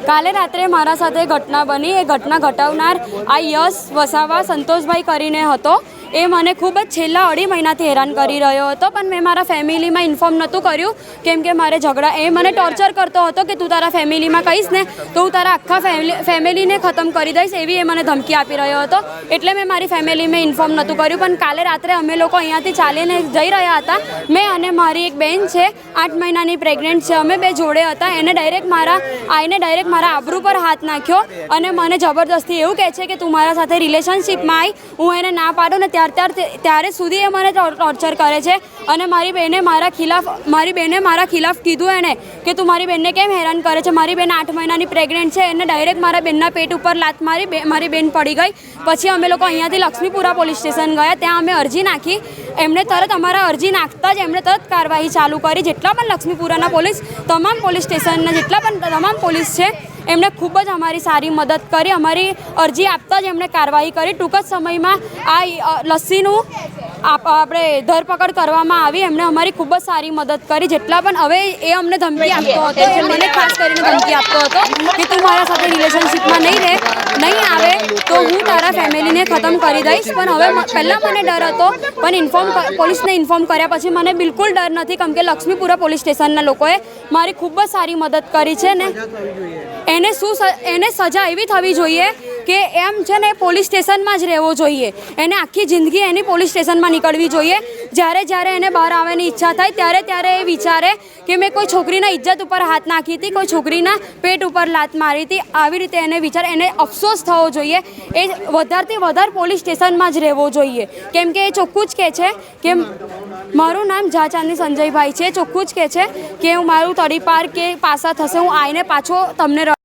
કાલે રાત્રે મારા સાથે ઘટના બની. એ ઘટના ઘટાવનાર આ યશ વસાવા સંતોષભાઈ કરીને હતો. એ મને ખૂબ જ છેલ્લા 2.5 મહિનાથી હેરાન કરી રહ્યો હતો, પણ મેં મારા ફેમિલીમાં ઇન્ફોર્મ નહોતું કર્યું કેમ કે મારે ઝઘડા એ મને ટોર્ચર કરતો હતો કે તું તારા ફેમિલીમાં કહીશ ને તો હું તારા આખા ફેમિલીને ખતમ કરી દઈશ, એવી એ મને ધમકી આપી રહ્યો હતો. એટલે મેં મારી ફેમિલીમાં ઇન્ફોર્મ નહોતું કર્યું. પણ કાલે રાત્રે અમે લોકો અહીંયાથી ચાલીને જઈ રહ્યા હતા. મેં અને મારી એક બેન છે 8 મહિનાની પ્રેગ્નન્ટ છે, અમે બે જોડે હતા. એને ડાયરેક્ટ મારા આબરૂ પર હાથ નાખ્યો અને મને જબરદસ્તી એવું કહે છે કે તું મારા સાથે રિલેશનશિપમાં આવી. હું એને ના પાડું ને ત્યારે સુધી એ મને ટોર્ચર કરે છે. અને મારી બેને મારા ખિલાફ કીધું એને કે તું મારી બેનને કેમ હેરાન કરે છે. મારી બેન 8 મહિનાની પ્રેગ્નન્ટ છે. એને ડાયરેક્ટ મારા બેનના પેટ ઉપર લાત મારી, મારી બેન પડી ગઈ. પછી અમે લોકો અહીંયાથી લક્ષ્મીપુરા પોલીસ સ્ટેશન ગયા. ત્યાં અમે અરજી નાખી. એમણે તરત અમારા અરજી નાખતા જ એમણે તરત કાર્યવાહી ચાલુ કરી. જેટલા પણ લક્ષ્મીપુરાના તમામ પોલીસ સ્ટેશનના જેટલા પણ તમામ પોલીસ છે એમણે ખૂબ જ અમારી સારી મદદ કરી. અમારી અરજી આપતા જ એમણે કાર્યવાહી કરી. ટૂંક જ સમયમાં આ લસ્સીનું આપણે ધરપકડ કરવામાં આવી. એમણે અમારી ખૂબ જ સારી મદદ કરી. જેટલા પણ હવે એ અમને ધમકી આપતો હતો, એ મને ખાસ કરીને ધમકી આપતો હતો કે તું મારા સાથે રિલેશનશિપમાં નહીં આવે તો હું તારા ફેમિલીને ખતમ કરી દઈશ. પણ હવે પહેલાં મને ડર હતો, પણ પોલીસને ઇન્ફોર્મ કર્યા પછી મને બિલકુલ ડર નથી કેમ કે લક્ષ્મીપુરા પોલીસ સ્ટેશનના લોકોએ મારી ખૂબ જ સારી મદદ કરી છે ને એને સજા એવી થવી જોઈએ કે એમ છે ને પોલીસ સ્ટેશનમાં જ રહેવો જોઈએ. એને આખી જિંદગી એની પોલીસ સ્ટેશનમાં નીકળવી જોઈએ. જ્યારે એને બહાર આવવાની ઈચ્છા થાય ત્યારે એ વિચારે કે મેં કોઈ છોકરીના ઇજ્જત ઉપર હાથ નાખી હતી, કોઈ છોકરીના પેટ ઉપર લાત મારી હતી. આવી રીતે એને વિચારે, એને અફસોસ થવો જોઈએ. એ વધારેથી વધારે પોલીસ સ્ટેશનમાં જ રહેવો જોઈએ કેમ કે એ ચોખ્ખું જ કહે છે કે મારું નામ ઝાચાંદી સંજયભાઈ છે. ચોખ્ખું જ કહે છે કે હું મારું તડીપાર કે પાસા થશે, હું આવીને પાછો તમને